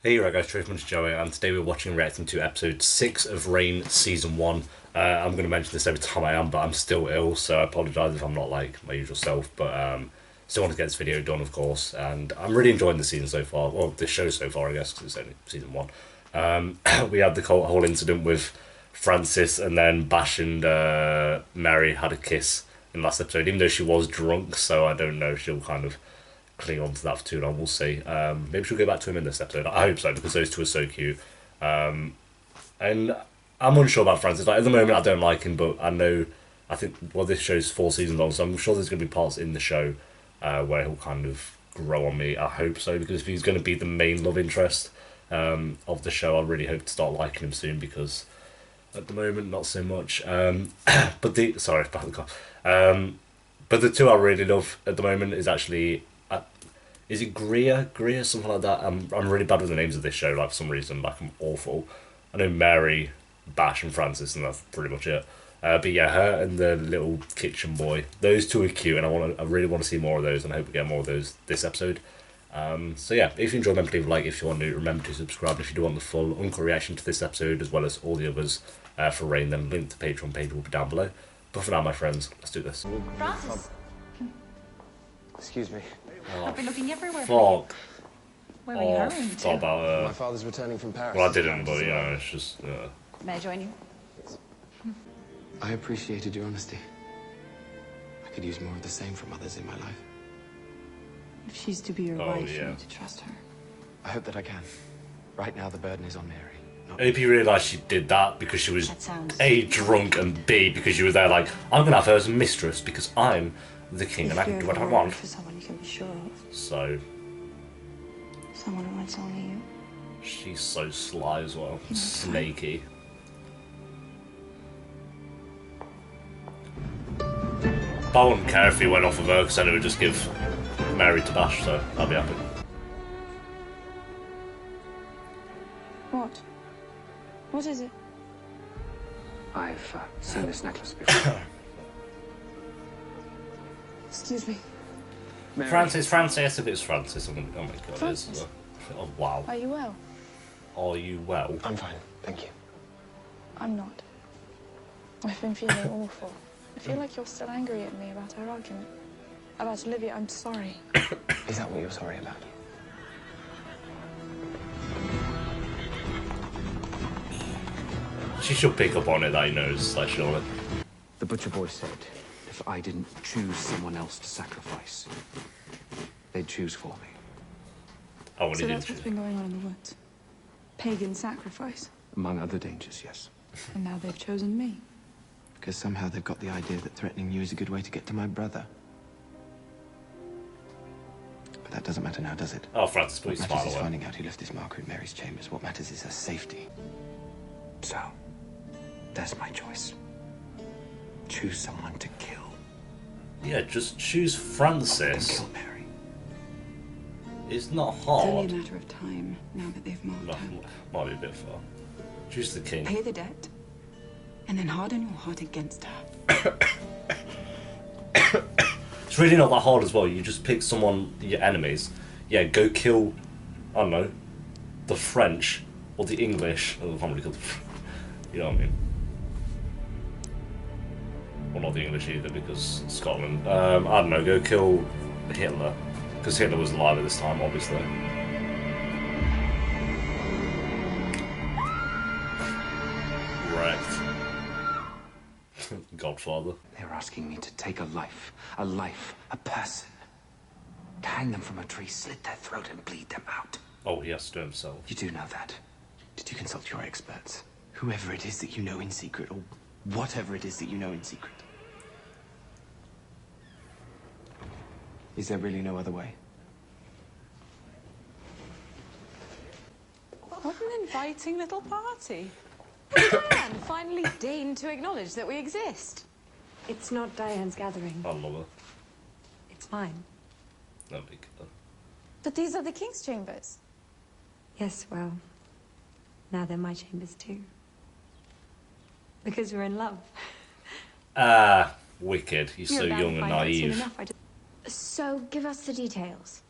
Hey, right guys, Truthman's Joey, and today we're watching and reacting to episode 6 of Rain Season 1. I'm going to mention this every time I am, but I'm still ill, so I apologise if I'm not like my usual self, but still want to get this video done, of course, and I'm really enjoying the season so far, well, this show so far, I guess, because it's only Season 1. We had the whole incident with Francis, and then Bash and Mary had a kiss in last episode, even though she was drunk, so I don't know if she'll kind of cling on to that for too long. We'll see. Maybe she'll go back to him in this episode. I hope so because those two are so cute. And I'm unsure about Francis. Like at the moment, I don't like him, but I know. I think this show's 4 seasons long, so I'm sure there's going to be parts in the show where he'll kind of grow on me. I hope so because if he's going to be the main love interest of the show, I really hope to start liking him soon because at the moment, not so much. But the sorry about the cough. But the two I really love at the moment is actually is it Greer, something like that. I'm really bad with the names of this show. Like for some reason, like I'm awful. I know Mary, Bash, and Francis, and that's pretty much it. But yeah, her and the little kitchen boy, those two are cute, and I really want to see more of those, and I hope we get more of those this episode. So yeah, if you enjoy, remember to leave a like. If you want to, remember to subscribe. If you do want the full Uncle reaction to this episode as well as all the others for Rain, then link to the Patreon page will be down below. But for now, my friends, let's do this. Francis, Excuse me. I've been looking everywhere. Fuck. Where were you hurrying Thought to? about My father's returning from Paris. well, I didn't, but you know, it's just. May I join you? I appreciated your honesty. I could use more of the same from others in my life. If she's to be your Oh, wife, yeah. you need to trust her. I hope that I can. Right now, the burden is on Mary. Not I hope you realise she did that because she was That sounds- A, drunk, and B, because she was there like, I'm going to have her as a mistress because I'm the king and I can do what I want. For someone you can be sure of. So, Someone who wants only you. she's so sly as well. Snaky. But I wouldn't care if he went off of her because then it would just give Mary to Bash, so I'll be happy. What? What is it? I've seen this necklace before. Excuse me. Mary, Francis, if it's Francis, I'm gonna, oh my god, Francis? it's, oh wow. Are you well? Are you well? I'm fine, thank you. I'm not. I've been feeling awful. I feel like you're still angry at me about our argument. About Olivia, I'm sorry. Is that what you're sorry about? She should pick up on it that he knows, like, surely. The butcher boy said if I didn't choose someone else to sacrifice, they'd choose for me. Oh, when So he that's did. what's been going on in the woods. Pagan sacrifice. Among other dangers, yes. And now they've chosen me. Because somehow they've got the idea that threatening you is a good way to get to my brother. But that doesn't matter now, does it? Oh, Francis, put What your matters smile is away. finding out who left this marker in Mary's chambers. What matters is her safety. So, there's my choice. Choose someone to kill. Yeah, just choose And Francis. kill Mary. It's not It's hard. only a matter of time now that they've marked No, her. might be a bit far. Choose the king. Pay the debt, and then harden your heart against her. It's really not that hard as well. You just pick someone, your enemies. Yeah, go kill, I don't know, the French or the English. Oh, I can't really kill the you know what I mean? Well, not the English either because Scotland. I don't know, go kill Hitler. Because Hitler was alive at this time, obviously. Wrecked. Godfather. They're asking me to take a life, a person, to hang them from a tree, slit their throat, and bleed them out. Oh, he has to do himself. You do know that. Did you consult your experts? Whoever it is that you know in secret, or whatever it is that you know in secret. Is there really no other way? What an inviting little party. Diane finally deigned to acknowledge that we exist. It's not Diane's gathering. I love her. It's mine. That'd be good. But these are the king's chambers. Yes, well, now they're my chambers too. Because we're in love. Ah, wicked. You're so You're bound young to and find out soon naive. enough. So give us the details.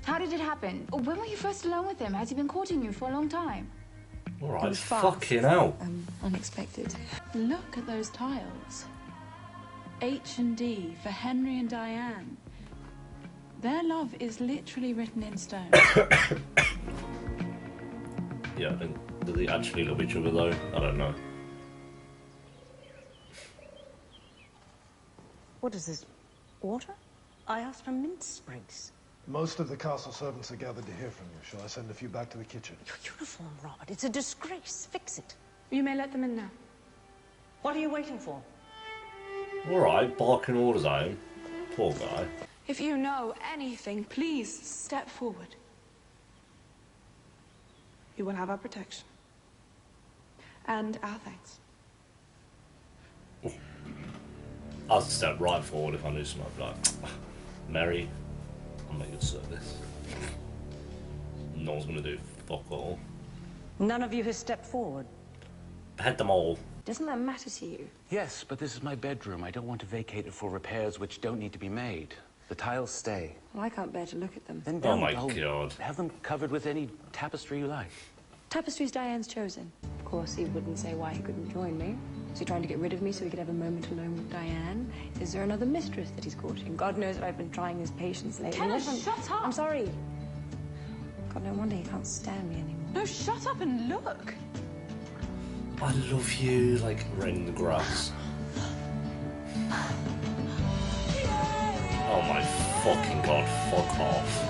How did it happen? When were you first alone with him? Has he been courting you for a long time? Alright, fucking hell. Unexpected. Look at those tiles. H and D for Henry and Diane. Their love is literally written in stone. Yeah, I think, do they actually love each other though? I don't know. What is this? Water? I asked for mint sprigs. Most of the castle servants are gathered to hear from you. Shall I send a few back to the kitchen? Your uniform, Robert. It's a disgrace. Fix it. You may let them in now. What are you waiting for? Alright, barking orders at him. Poor guy. If you know anything, please step forward. You will have our protection. And our thanks. I'd step right forward if I knew something. I'd be like, Mary, I'm at your service. No one's gonna do fuck all. None of you has stepped forward. Behead them all. Doesn't that matter to you? Yes, but this is my bedroom. I don't want to vacate it for repairs which don't need to be made. The tiles stay. Well, I can't bear to look at them. Then Oh don't. my I'll God. Have them covered with any tapestry you like. Tapestry's Diane's chosen. Of course, he wouldn't say why he couldn't join me. Is he trying to get rid of me so he could have a moment alone with Diane? Is there another mistress that he's courting? God knows that I've been trying his patience lately. Tennis, shut up! I'm sorry. God, no wonder he can't stand me anymore. No, shut up and look. I love you, like raining the grass. Oh my fucking God, fuck off.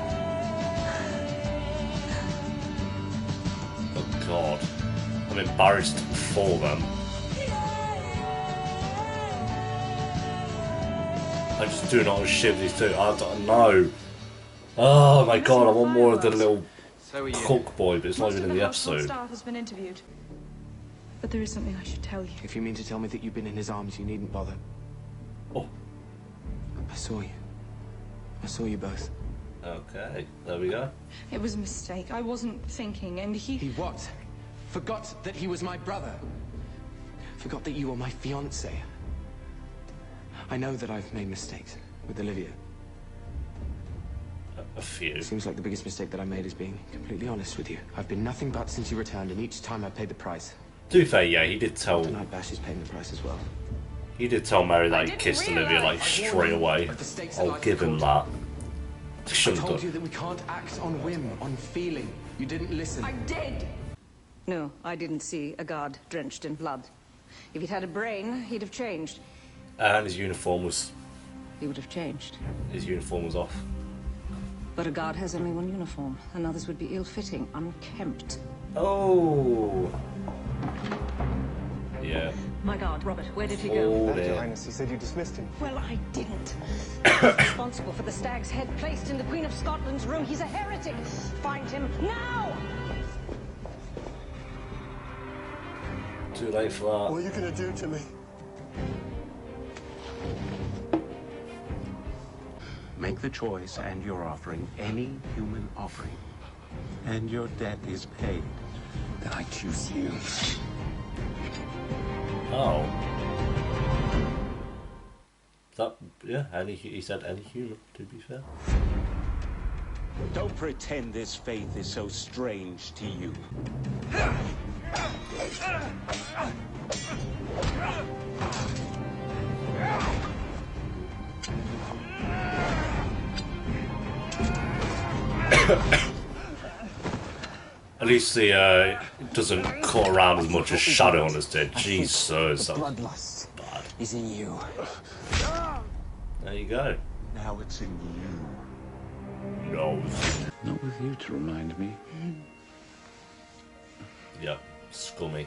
Oh God. I'm embarrassed for them. I just do not ship these two. I don't know. Oh my God, I want more of the little cook boy, but it's not even in the episode. Staff has been interviewed. But there is something I should tell you. If you mean to tell me that you've been in his arms, you needn't bother. Oh, I saw you. I saw you both. okay. There we go. It was a mistake. I wasn't thinking, and He what? Forgot that he was my brother. Forgot that you were my fiancé. I know that I've made mistakes with Olivia. A few. Seems like the biggest mistake that I made is being completely honest with you. I've been nothing but since you returned, and each time I paid the price. To be fair, yeah, he did tell. Tonight, Bash is paying the price as well. He did tell Mary that he kissed Olivia like straight away. I'll give him that. I Shouldn't told have you done. that we can't act on whim, on feeling. You didn't listen. I did! No, I didn't see a guard drenched in blood. If he'd had a brain, he'd have changed. And his uniform was He would have changed. off. But a guard has only one uniform, and others would be ill-fitting, unkempt. Oh. Yeah. My God, Robert, where did he go? Oh, Your dear. Highness, he said you dismissed him. Well, I didn't. He's responsible for the stag's head placed in the Queen of Scotland's room. He's a heretic. Find him now! Too late for What that. are you gonna do to me? Make the choice, and you're offering any human offering. And your debt is paid. Then I choose you. Oh. That, yeah, he said any human, to be fair. Don't pretend this faith is so strange to you. At least he doesn't cut around as much as Shadowhunters did. Jesus, The that's bloodlust bad. is in you. There you go. Now it's in you. No. Not with you to remind me. Yep. Scummy.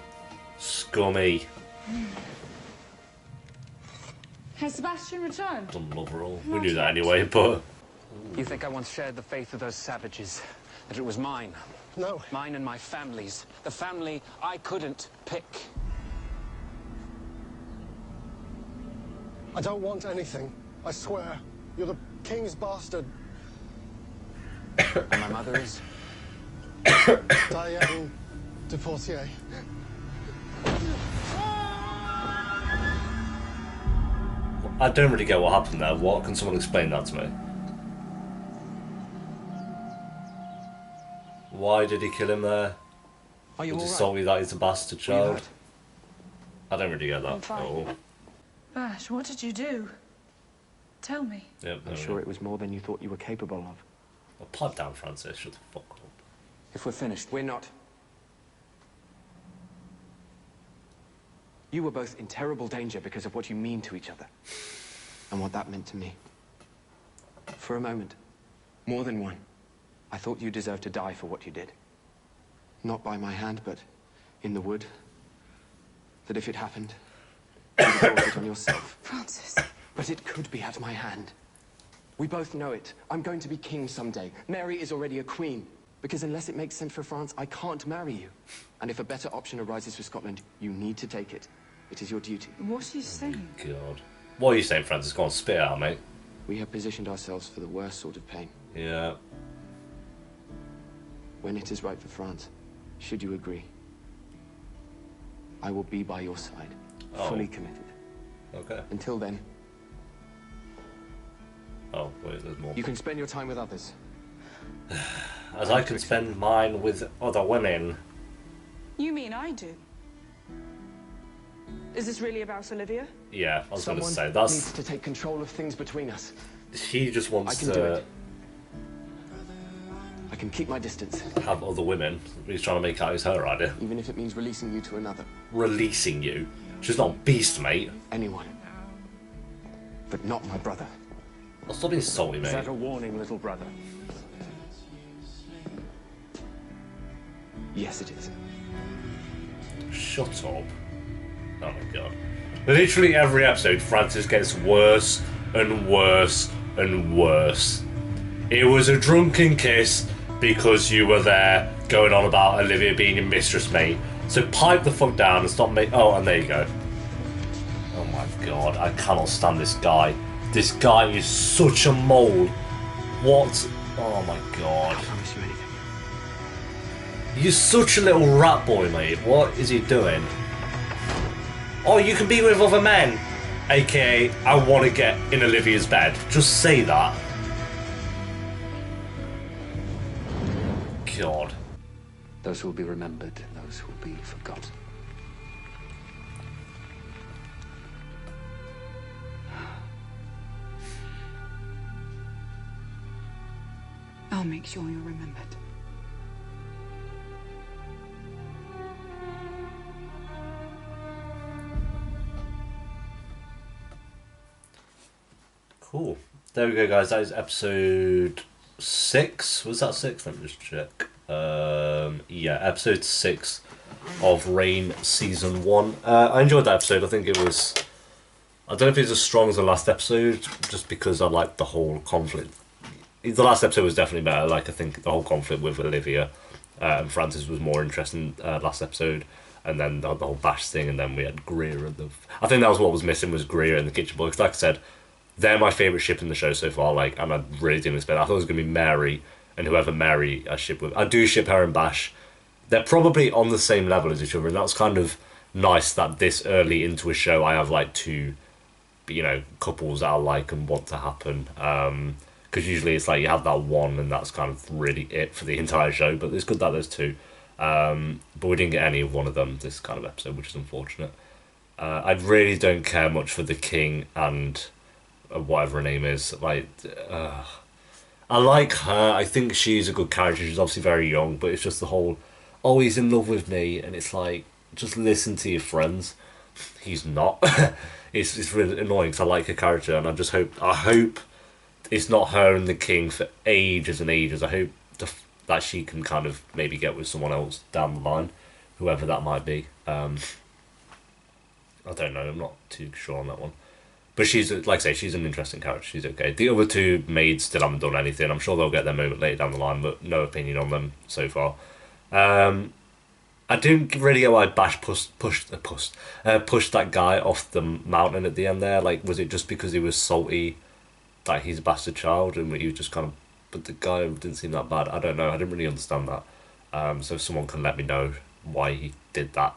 Scummy. Has Sebastian returned? Don't love her all. We knew that anyway, but You think I once shared the faith of those savages? That it was mine? No. Mine and my family's. The family I couldn't pick. I don't want anything. I swear. You're the king's bastard. And my mother is? Diane de Portier. I don't really get what happened there. What? Can someone explain that to me? Why did he kill him there? Are you Was all he right? salty that he's a bastard Were you child? hurt? I don't really get that I'm at fine. all. Bash, what did you do? Tell me. Yep, I'm sure it was more than you thought you were capable of. Well, pipe down, Francis. Shut the fuck up. If we're finished, we're not. You were both in terrible danger because of what you mean to each other. And what that meant to me. For a moment, more than one, I thought you deserved to die for what you did. Not by my hand, but in the wood. That if it happened, you'd have brought it on yourself. Francis. But it could be at my hand. We both know it. I'm going to be king someday. Mary is already a queen. Because unless it makes sense for France, I can't marry you. And if a better option arises for Scotland, you need to take it. It is your duty. What are you saying? God. What are you saying, Francis? Go on, spit it out, mate. We have positioned ourselves for the worst sort of pain. Yeah. When it is right for France, should you agree, I will be by your side, fully committed. Okay. Until then, Oh, wait, there's more. you can spend your time with others. As I can spend mine with other women. You mean I do? Is this really about Olivia? Yeah, I was going to Someone say, needs that's... to take control of things between us. He just I wants can do to it. I can keep my distance, have other women. He's trying to make out it's her idea. even if it means releasing you to another. Releasing you. She's not a beast, mate. Anyone. But not my brother. I'll stop being salty, Is mate. that a warning, little brother? Yes, it is. Shut up. Oh my god. Literally every episode, Francis gets worse and worse and worse. It was a drunken kiss because you were there going on about Olivia being your mistress, mate. So pipe the fuck down and stop making... Oh, and there you go. Oh my god, I cannot stand this guy. This guy is such a mole. What? Oh my god. I promise you anything. You're such a little rat boy, mate. What is he doing? Oh, you can be with other men. AKA, I want to get in Olivia's bed. Just say that. God. Those who will be remembered, those who will be forgotten. I'll make sure you're remembered. Cool. There we go, guys. That is episode 6. Was that 6? Let me just check. Yeah, episode 6 of Reign Season 1. I enjoyed that episode. I think it was... I don't know if it's as strong as the last episode, just because I liked the whole conflict. The last episode was definitely better. Like, I think the whole conflict with Olivia and Francis was more interesting last episode. And then the whole Bash thing, and then we had Greer and the... I think that was what was missing, was Greer and the Kitchen Boy. Because like I said, they're my favourite ship in the show so far, like, and I really didn't expect that. I thought it was going to be Mary, and whoever Mary I ship with. I do ship her and Bash. They're probably on the same level as each other, and that's kind of nice that this early into a show I have, like, two, you know, couples that I like and want to happen. Because usually it's like you have that one, and that's kind of really it for the entire show, but it's good that there's two. But we didn't get any of one of them this kind of episode, which is unfortunate. I really don't care much for the king and... whatever her name is, like, I like her. I think she's a good character. She's obviously very young, but it's just the whole, oh, he's in love with me, and it's like, just listen to your friends. He's not. It's really annoying because I like her character, and I hope it's not her and the king for ages and ages. I hope that she can kind of maybe get with someone else down the line, whoever that might be. I don't know. I'm not too sure on that one. But she's, like I say, she's an interesting character. She's okay. The other two maids still haven't done anything. I'm sure they'll get their moment later down the line, but no opinion on them so far. I didn't really get why Bash pushed that guy off the mountain at the end there. Like, was it just because he was salty that he's a bastard child, and he was just kind of... But the guy didn't seem that bad. I don't know. I didn't really understand that. So if someone can let me know why he did that,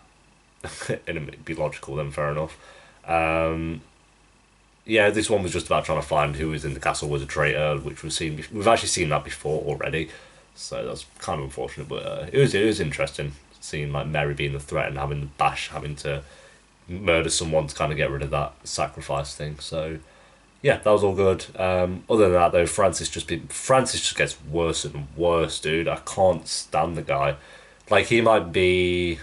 and it'd be logical, then fair enough. Yeah, this one was just about trying to find who was in the castle was a traitor, which we've actually seen that before already. So that's kind of unfortunate, but it was interesting seeing like Mary being the threat and having Bash having to murder someone to kind of get rid of that sacrifice thing. So yeah, that was all good. Other than that though, Francis just gets worse and worse, dude. I can't stand the guy. Like, he might be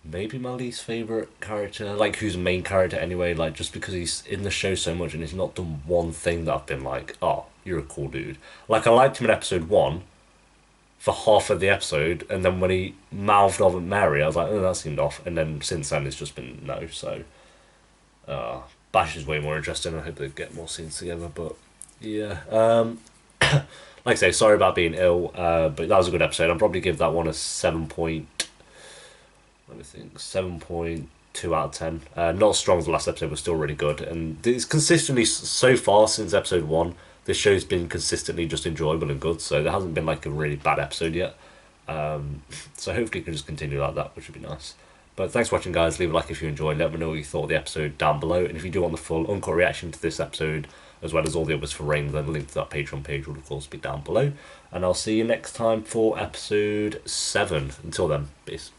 maybe my least favourite character, like, who's the main character anyway, like, just because he's in the show so much and he's not done one thing that I've been like, oh, you're a cool dude. Like, I liked him in episode 1 for half of the episode, and then when he mouthed off at Mary, I was like, oh, that seemed off, and then since then it's just been no, so Bash is way more interesting. I hope they get more scenes together, but yeah, like I say, sorry about being ill, but that was a good episode. I'll probably give that one a 7.2 out of 10. Not as strong as the last episode, but still really good. And it's consistently, so far since episode 1, this show's been consistently just enjoyable and good. So there hasn't been like a really bad episode yet. So hopefully it can just continue like that, which would be nice. But thanks for watching, guys. Leave a like if you enjoyed. Let me know what you thought of the episode down below. And if you do want the full uncut reaction to this episode, as well as all the others for Reign, then the link to that Patreon page will of course be down below. And I'll see you next time for episode 7. Until then, peace.